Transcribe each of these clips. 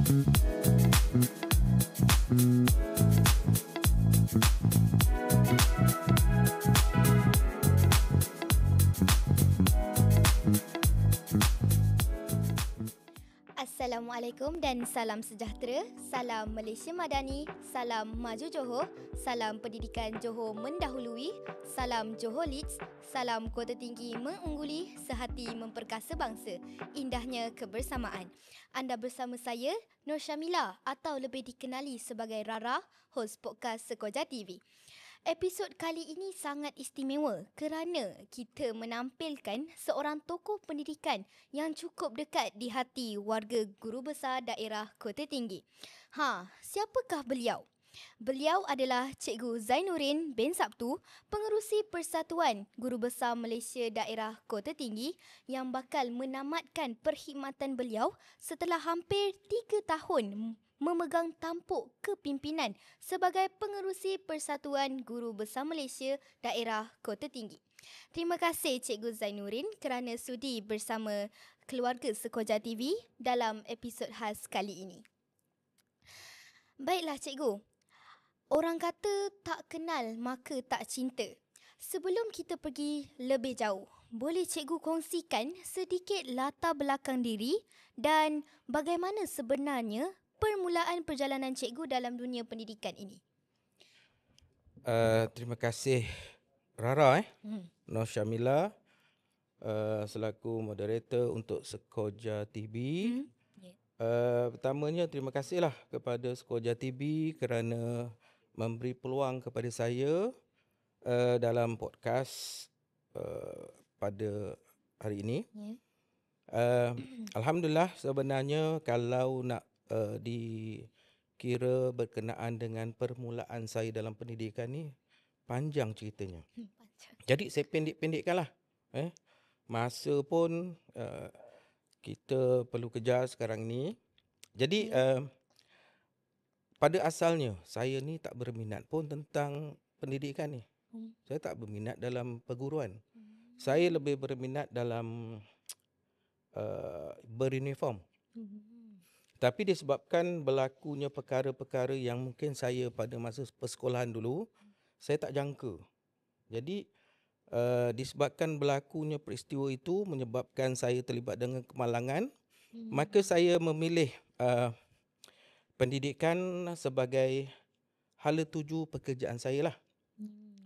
Assalamualaikum dan salam sejahtera, salam Malaysia Madani, salam Maju Johor, salam Pendidikan Johor mendahului, salam Johor Leads, salam Kota Tinggi mengungguli, sehati memperkasa bangsa, indahnya kebersamaan. Anda bersama saya, Nur Syamila atau lebih dikenali sebagai Rara, hos podcast Sekoja TV. Episod kali ini sangat istimewa kerana kita menampilkan seorang tokoh pendidikan yang cukup dekat di hati warga guru besar daerah Kota Tinggi. Siapakah beliau? Beliau adalah Cikgu Zainurin bin Sabtu, Pengerusi Persatuan Guru Besar Malaysia Daerah Kota Tinggi yang bakal menamatkan perkhidmatan beliau setelah hampir 3 tahun memegang tampuk kepimpinan sebagai Pengerusi Persatuan Guru Besar Malaysia Daerah Kota Tinggi. Terima kasih Cikgu Zainurin kerana sudi bersama keluarga Sekoja TV dalam episod khas kali ini. Baiklah Cikgu, orang kata tak kenal maka tak cinta. Sebelum kita pergi lebih jauh, boleh Cikgu kongsikan sedikit latar belakang diri dan bagaimana sebenarnya permulaan perjalanan Cikgu dalam dunia pendidikan ini? Terima kasih Rara Nur Syamila selaku moderator untuk Sekoja TV. Pertamanya terima kasihlah kepada Sekoja TV kerana memberi peluang kepada saya dalam podcast pada hari ini. Alhamdulillah, sebenarnya kalau nak dikira berkenaan dengan permulaan saya dalam pendidikan ni, panjang ceritanya. Jadi saya pendek-pendekkanlah. Masa pun kita perlu kejar sekarang ni. Jadi pada asalnya saya ni tak berminat pun tentang pendidikan ni. Saya tak berminat dalam perguruan. Saya lebih berminat dalam beruniform. Tapi disebabkan berlakunya perkara-perkara yang mungkin saya pada masa persekolahan dulu, saya tak jangka. Jadi disebabkan berlakunya peristiwa itu menyebabkan saya terlibat dengan kemalangan, maka saya memilih pendidikan sebagai hala tuju pekerjaan saya lah.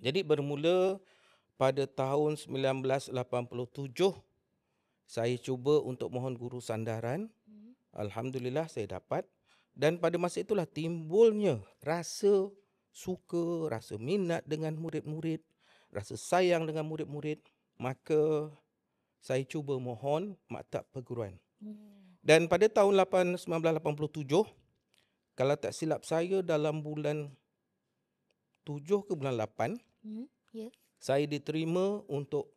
Jadi bermula pada tahun 1987, saya cuba untuk mohon guru sandaran. Alhamdulillah saya dapat. Dan pada masa itulah timbulnya rasa suka, rasa minat dengan murid-murid, rasa sayang dengan murid-murid. Maka saya cuba mohon maktab perguruan. Dan pada tahun 1987, kalau tak silap saya dalam bulan 7 ke bulan 8, saya diterima untuk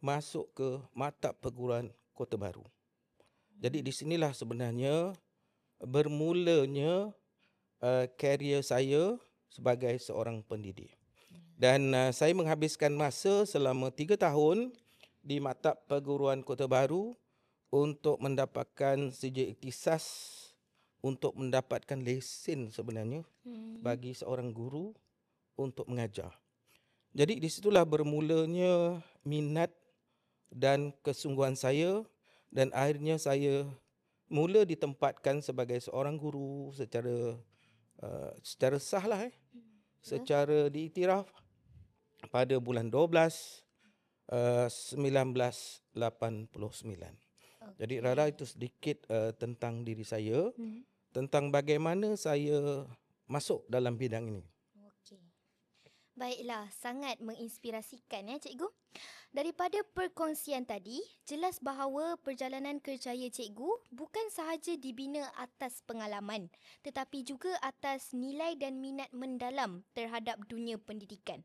masuk ke maktab perguruan Kota Baru. Jadi di sinilah sebenarnya bermulanya karier saya sebagai seorang pendidik. Dan saya menghabiskan masa selama 3 tahun di maktab perguruan Kota Baru untuk mendapatkan sijil ikhtisas untuk mendapatkan lesen sebenarnya bagi seorang guru untuk mengajar. Jadi di situlah bermulanya minat dan kesungguhan saya, dan akhirnya saya mula ditempatkan sebagai seorang guru secara sah lah, secara diiktiraf pada bulan 12 1989. Jadi Rara, itu sedikit tentang diri saya, tentang bagaimana saya masuk dalam bidang ini. Baiklah, sangat menginspirasikan ya Cikgu. Daripada perkongsian tadi, jelas bahawa perjalanan kerjaya Cikgu bukan sahaja dibina atas pengalaman, tetapi juga atas nilai dan minat mendalam terhadap dunia pendidikan.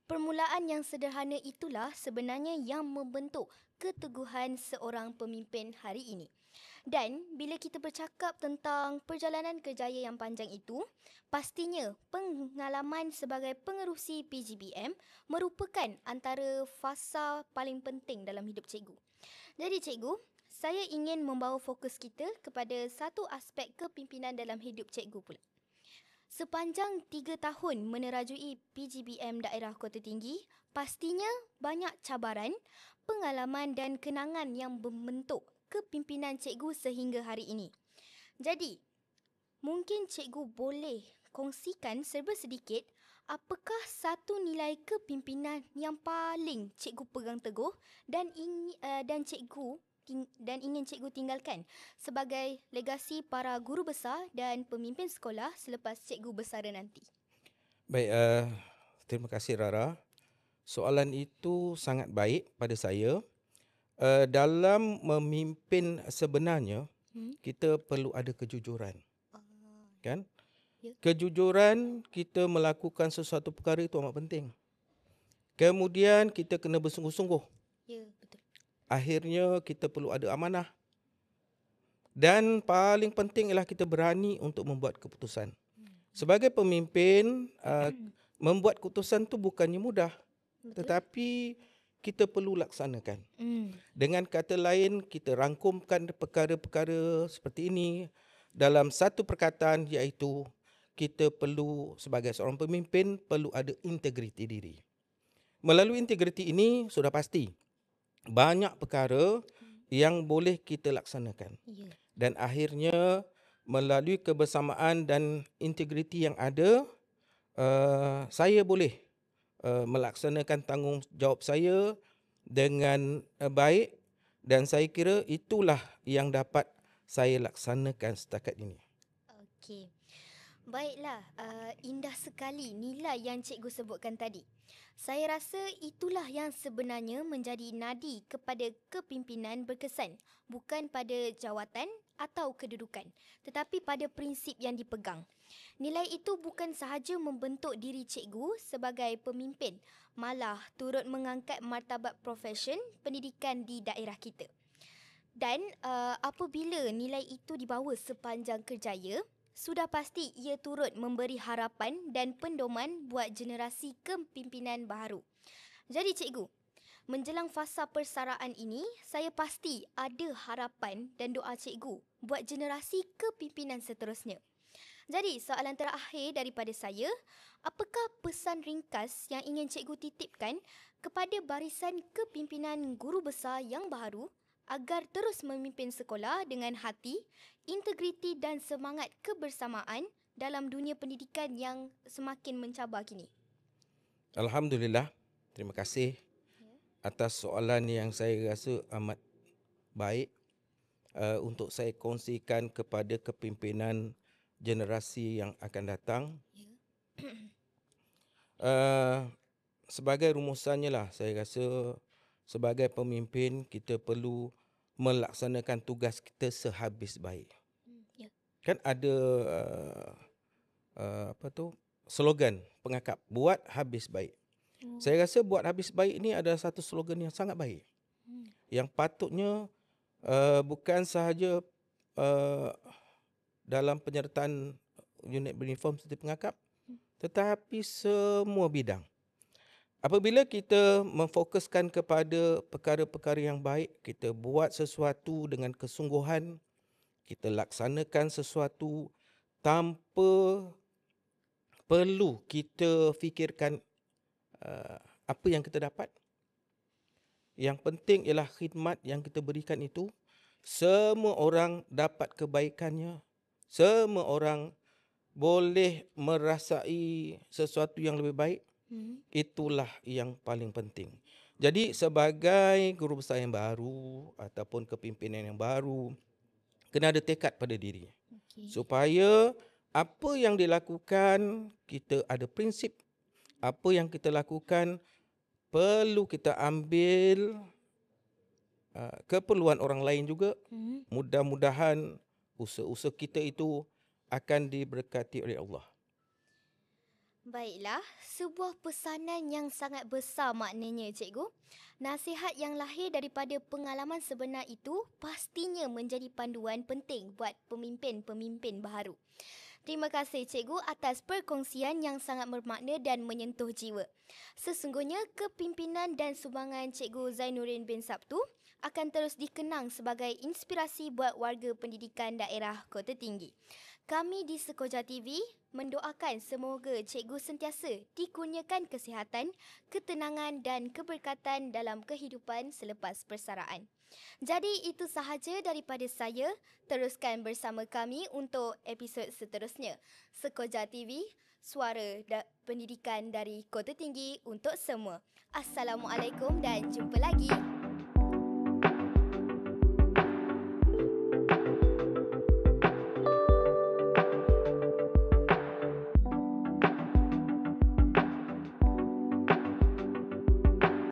Permulaan yang sederhana itulah sebenarnya yang membentuk keteguhan seorang pemimpin hari ini. Dan bila kita bercakap tentang perjalanan kerjaya yang panjang itu, pastinya pengalaman sebagai pengerusi PGBM merupakan antara fasa paling penting dalam hidup cikgu. Jadi cikgu, saya ingin membawa fokus kita kepada satu aspek kepimpinan dalam hidup cikgu pula. Sepanjang 3 tahun menerajui PGBM Daerah Kota Tinggi, pastinya banyak cabaran, pengalaman dan kenangan yang membentuk kepimpinan cikgu sehingga hari ini. Jadi, mungkin cikgu boleh kongsikan serba sedikit apakah satu nilai kepimpinan yang paling cikgu pegang teguh dan ingin cikgu tinggalkan sebagai legasi para guru besar dan pemimpin sekolah selepas cikgu bersara nanti. Baik, terima kasih Rara. Soalan itu sangat baik pada saya. Dalam memimpin sebenarnya, kita perlu ada kejujuran. Kan? Ya. Kejujuran kita melakukan sesuatu perkara itu amat penting. Kemudian kita kena bersungguh-sungguh. Ya, betul. Akhirnya kita perlu ada amanah. Dan paling penting ialah kita berani untuk membuat keputusan. Sebagai pemimpin, membuat keputusan tu bukannya mudah. Betul. Tetapi kita perlu laksanakan. Dengan kata lain, kita rangkumkan perkara-perkara seperti ini dalam satu perkataan, iaitu kita perlu sebagai seorang pemimpin perlu ada integriti diri. Melalui integriti ini sudah pasti banyak perkara yang boleh kita laksanakan. Ya. Dan akhirnya melalui kebersamaan dan integriti yang ada, saya boleh melaksanakan tanggungjawab saya dengan baik, dan saya kira itulah yang dapat saya laksanakan setakat ini. Okey. Baiklah, indah sekali nilai yang cikgu sebutkan tadi. Saya rasa itulah yang sebenarnya menjadi nadi kepada kepimpinan berkesan, bukan pada jawatan atau kedudukan, tetapi pada prinsip yang dipegang. Nilai itu bukan sahaja membentuk diri cikgu sebagai pemimpin, malah turut mengangkat martabat profesion pendidikan di daerah kita. Dan apabila nilai itu dibawa sepanjang kerjaya, sudah pasti ia turut memberi harapan dan pendoman buat generasi kepimpinan baharu. Jadi cikgu, menjelang fasa persaraan ini, saya pasti ada harapan dan doa cikgu buat generasi kepimpinan seterusnya. Jadi soalan terakhir daripada saya, apakah pesan ringkas yang ingin cikgu titipkan kepada barisan kepimpinan guru besar yang baharu agar terus memimpin sekolah dengan hati, integriti dan semangat kebersamaan dalam dunia pendidikan yang semakin mencabar kini? Alhamdulillah, terima kasih atas soalan yang saya rasa amat baik untuk saya kongsikan kepada kepimpinan generasi yang akan datang. Sebagai rumusannya lah, saya rasa sebagai pemimpin kita perlu melaksanakan tugas kita sehabis baik. Kan ada slogan pengakap, buat habis baik. Saya rasa buat habis baik ini adalah satu slogan yang sangat baik. Yang patutnya bukan sahaja dalam penyertaan unit beruniform seperti pengakap, tetapi semua bidang. Apabila kita memfokuskan kepada perkara-perkara yang baik, kita buat sesuatu dengan kesungguhan, kita laksanakan sesuatu tanpa perlu kita fikirkan apa yang kita dapat. Yang penting ialah khidmat yang kita berikan itu, semua orang dapat kebaikannya, semua orang boleh merasai sesuatu yang lebih baik. Itulah yang paling penting. Jadi sebagai guru besar yang baru ataupun kepimpinan yang baru, kena ada tekad pada diri. Supaya apa yang dilakukan, kita ada prinsip. Apa yang kita lakukan, perlu kita ambil keperluan orang lain juga. Mudah-mudahan usaha-usaha kita itu akan diberkati oleh Allah. Baiklah, sebuah pesanan yang sangat besar maknanya cikgu. Nasihat yang lahir daripada pengalaman sebenar itu pastinya menjadi panduan penting buat pemimpin-pemimpin baharu. Terima kasih cikgu atas perkongsian yang sangat bermakna dan menyentuh jiwa. Sesungguhnya kepimpinan dan sumbangan Cikgu Zainuddin bin Sabtu akan terus dikenang sebagai inspirasi buat warga pendidikan daerah Kota Tinggi. Kami di Sekoja TV mendoakan semoga cikgu sentiasa dikurniakan kesihatan, ketenangan dan keberkatan dalam kehidupan selepas persaraan. Jadi itu sahaja daripada saya. Teruskan bersama kami untuk episod seterusnya. Sekoja TV, suara pendidikan dari Kota Tinggi untuk semua. Assalamualaikum dan jumpa lagi.